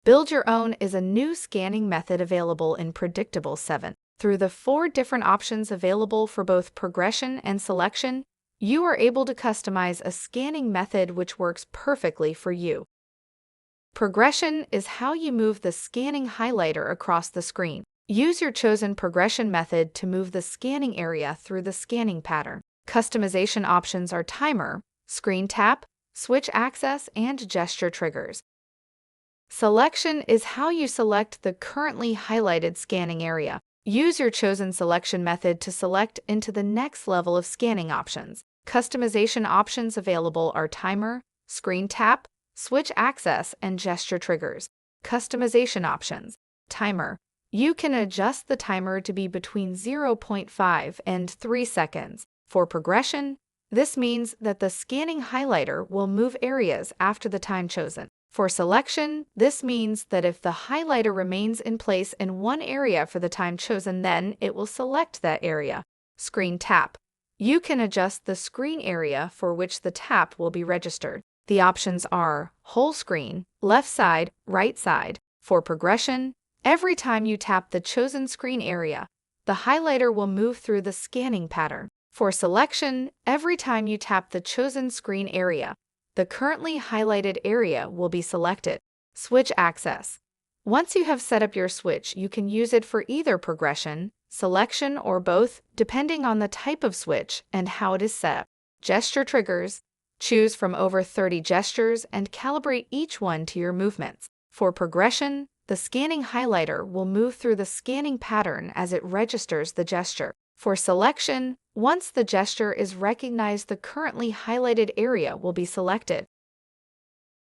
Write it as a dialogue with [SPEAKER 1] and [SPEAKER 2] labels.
[SPEAKER 1] Build Your Own is a new scanning method available in Predictable 7. Through the 4 different options available for both progression and selection, you are able to customize a scanning method which works perfectly for you. Progression is how you move the scanning highlighter across the screen. Use your chosen progression method to move the scanning area through the scanning pattern. Customization options are timer, screen tap, switch access, and gesture triggers. Selection is how you select the currently highlighted scanning area. Use your chosen selection method to select into the next level of scanning options. Customization options available are timer, screen tap, switch access, and gesture triggers. Customization options. Timer. You can adjust the timer to be between 0.5 and 3 seconds. For progression, this means that the scanning highlighter will move areas after the time chosen. For selection, this means that if the highlighter remains in place in one area for the time chosen, then it will select that area. Screen tap. You can adjust the screen area for which the tap will be registered. The options are whole screen, left side, right side. For progression, every time you tap the chosen screen area, the highlighter will move through the scanning pattern. For selection, every time you tap the chosen screen area, the currently highlighted area will be selected. Switch access. Once you have set up your switch, you can use it for either progression, selection, or both, depending on the type of switch and how it is set up. Gesture triggers. Choose from over 30 gestures and calibrate each one to your movements. For progression, the scanning highlighter will move through the scanning pattern as it registers the gesture. For selection, once the gesture is recognized, the currently highlighted area will be selected.